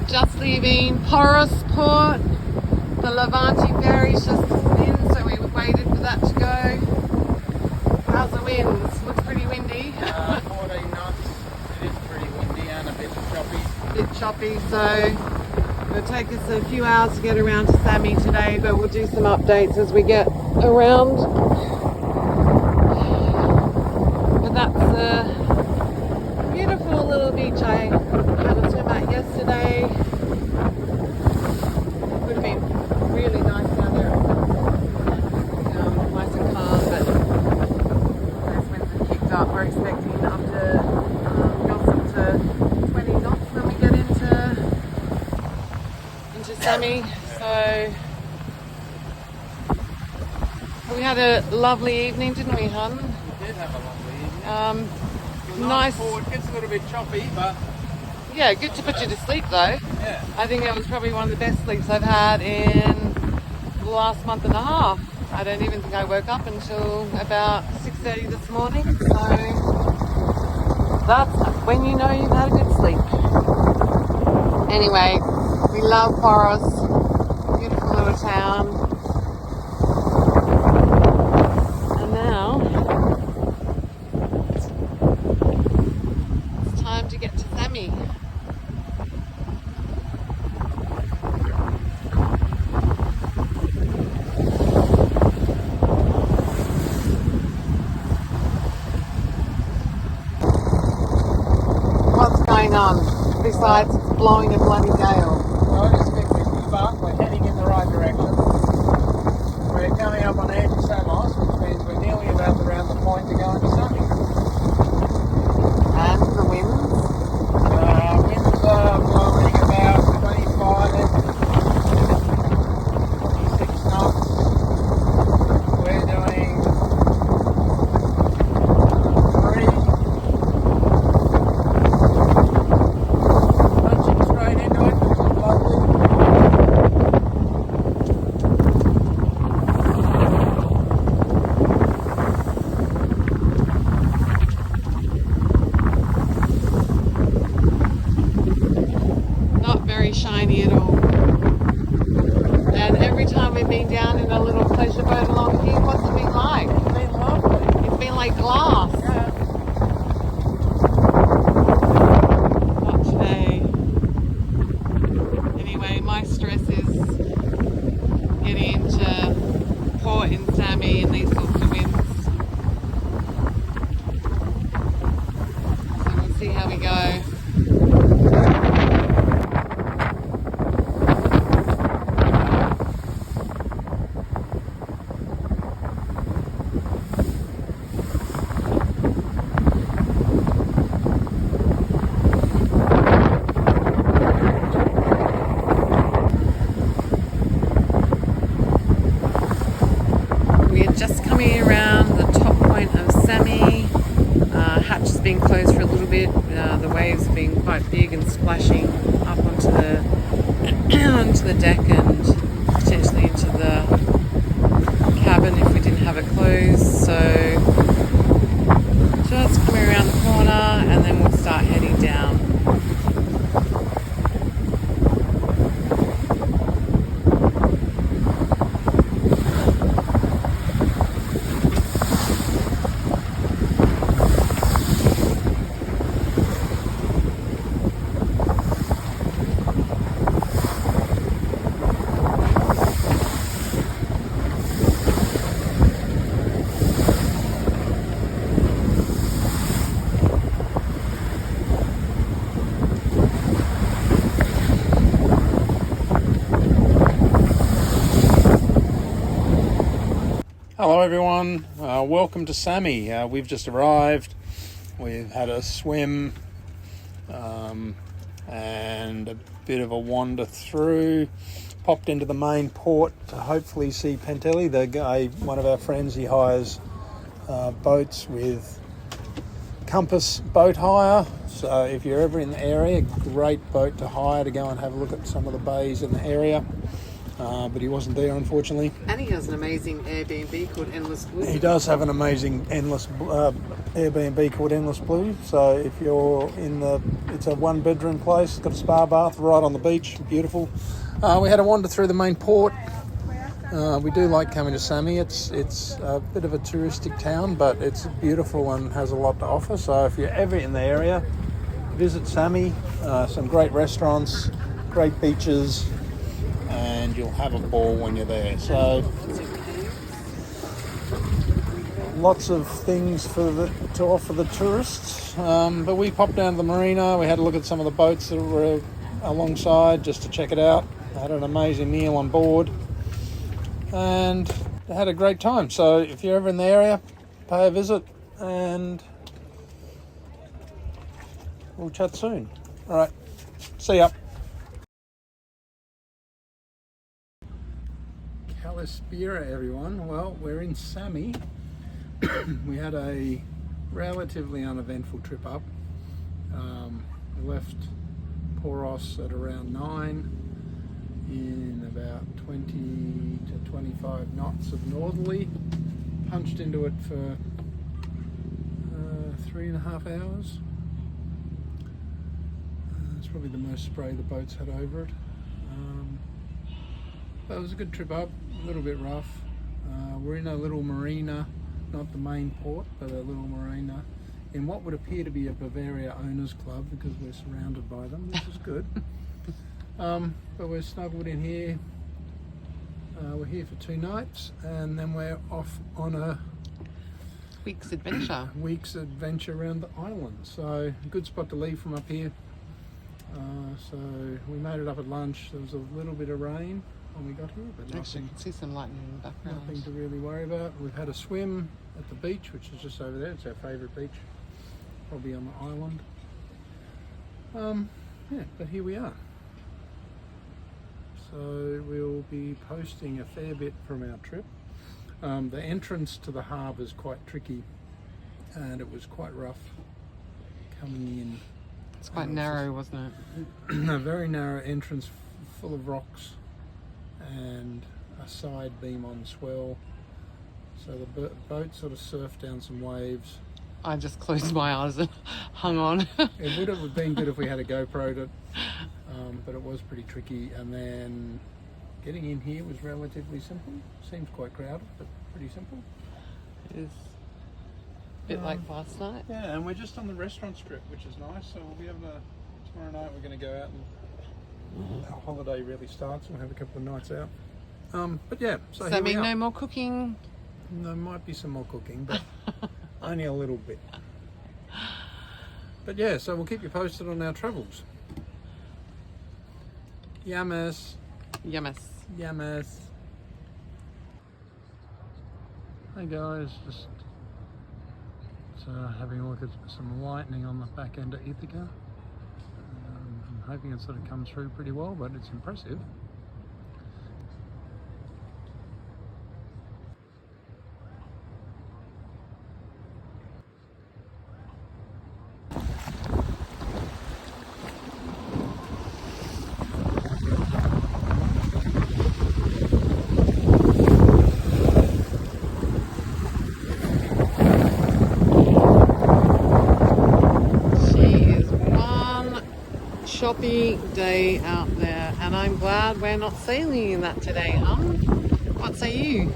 Just leaving Poros Port. The Levante ferry's just pulled in, so we waited for that to go. How's the winds? Looks pretty windy. 14 knots. It is pretty windy and a bit choppy. So it'll take us a few hours to get around to Sami today, but we'll do some updates as we get around. But that's a beautiful little beach I had a swim at yesterday. It would have been really nice down there at sunset. Nice and calm, but those winds have kicked up. We're expecting up to gusts to 20 knots when we get into Sami. So we had a lovely evening, didn't we, hun? We did have a lovely evening. Nice. It gets a little bit choppy, but yeah, good to put you to sleep though. yeah. I think it was probably one of the best sleeps I've had in the last month and a half. I don't even think I woke up until about 6:30 this morning. So that's when you know you've had a good sleep. Anyway, we love Poros, beautiful little town. And now it's time to get to Sami. What's going on besides blowing a bloody gale? I just think we're heading in the right direction. We're coming up on the edge of Samos, which means we're nearly about around the point to go into Sami. And the winds? Winds are blowing about 25 and 26 knots. We're doing 3. Punching straight into it, which is lovely. Not very shiny at all. And every time we've been down in a little pleasure boat along here, what's it been like? It's been lovely. It's been like glass. Yeah. Not today. Anyway, my stress is getting into port in Sami and these sorts of winds. So we'll see how we go. We are just coming around the top point of Sami. Hatch has been closed for a little bit. The waves have been quite big and splashing up onto the onto the deck and potentially into the cabin if we didn't have it closed. So just coming around the corner and then we'll start heading down. Hello everyone, welcome to Sami. We've just arrived. We've had a swim and a bit of a wander through. Popped into the main port to hopefully see Pentelli, the guy, one of our friends. He hires boats with Compass boat hire. So if you're ever in the area, great boat to hire to go and have a look at some of the bays in the area. but he wasn't there, unfortunately. And he has an amazing Airbnb called Endless Blue. He does have an amazing Airbnb called Endless Blue. So if you're it's a 1-bedroom place. It's got a spa bath right on the beach. Beautiful. We had a wander through the main port. We do like coming to Sami. It's a bit of a touristic town, but it's beautiful and has a lot to offer. So if you're ever in the area, visit Sami. Some great restaurants, great beaches, and you'll have a ball when you're there. So lots of things to offer the tourists. But we popped down to the marina. We had a look at some of the boats that were alongside just to check it out. Had an amazing meal on board and had a great time. So if you're ever in the area, pay a visit and we'll chat soon. All right, see ya. Kefalonia, everyone. Well, we're in Sami. We had a relatively uneventful trip up. We left Poros at around 9 in about 20 to 25 knots of northerly. Punched into it for 3.5 hours. It's probably the most spray the boat's had over it. But it was a good trip up, a little bit rough. We're in a little marina, not the main port, but a little marina in what would appear to be a Bavaria owners club because we're surrounded by them, which is good. But we're snuggled in here. We're here for 2 nights and then we're off on a week's adventure around the island. So a good spot to leave from up here. So we made it up at lunch. There was a little bit of rain when we got here, but actually you can see some lightning in the background. Nothing to really worry about. We've had a swim at the beach, which is just over there. It's our favourite beach, probably on the island. Yeah, but here we are. So we'll be posting a fair bit from our trip. The entrance to the harbour is quite tricky and it was quite rough coming in. It's quite narrow, wasn't it? A very narrow entrance full of rocks and a side beam on swell. So the boat sort of surfed down some waves. I just closed my eyes and hung on. It would have been good if we had a GoPro'd it, but it was pretty tricky. And then getting in here was relatively simple. Seems quite crowded, but pretty simple. It is a bit like last night. Yeah, and we're just on the restaurant strip, which is nice. So we'll be able to, tomorrow night we're going to go out and our holiday really starts. We'll have a couple of nights out. But yeah, so does that mean no more cooking? There might be some more cooking, but only a little bit. But yeah, so we'll keep you posted on our travels. Yamas. Yamas. Yamas. Hey guys, just having a look at some lightning on the back end of Ithaca. I'm hoping it sort of comes through pretty well, but it's impressive. Choppy day out there, and I'm glad we're not sailing in that today, What say you?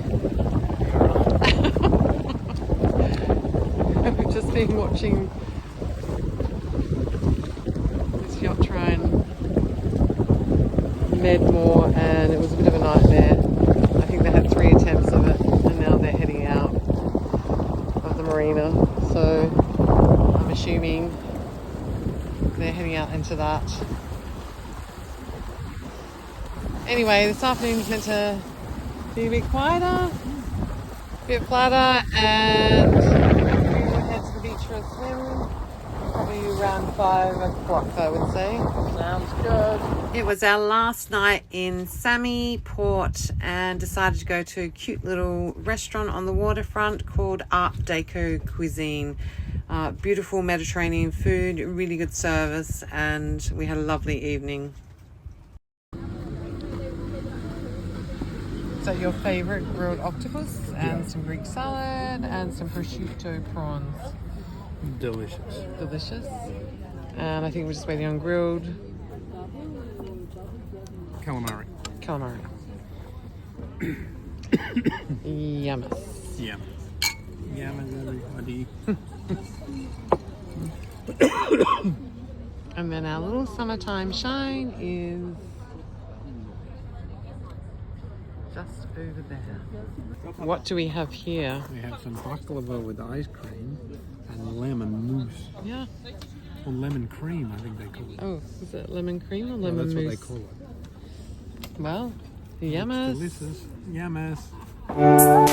We've just been watching this yacht try and Medmore, and it was a bit of a nightmare. I think they had 3 attempts of it, and now they're heading out of the marina. So I'm assuming they're heading out into that. Anyway, this afternoon's meant to be a bit quieter, a bit flatter, and we'll head to the beach for a swim, probably around 5 o'clock, I would say. Sounds good. It was our last night in Sami Port and decided to go to a cute little restaurant on the waterfront called Art Deco Cuisine. Beautiful Mediterranean food, really good service, and we had a lovely evening. So your favourite grilled octopus and some Greek salad and some prosciutto prawns. Delicious. Delicious. And I think we're just waiting on grilled Calamari. calamari. Yummy. Yum. Yum, everybody. And then our little summertime shine is just over there. What do we have here? We have some baklava with ice cream and lemon mousse. Yeah. Or lemon cream, I think they call it. Oh, is it lemon cream or No, lemon that's mousse? what they call it. Well, It's yummas. delicious. Yummas.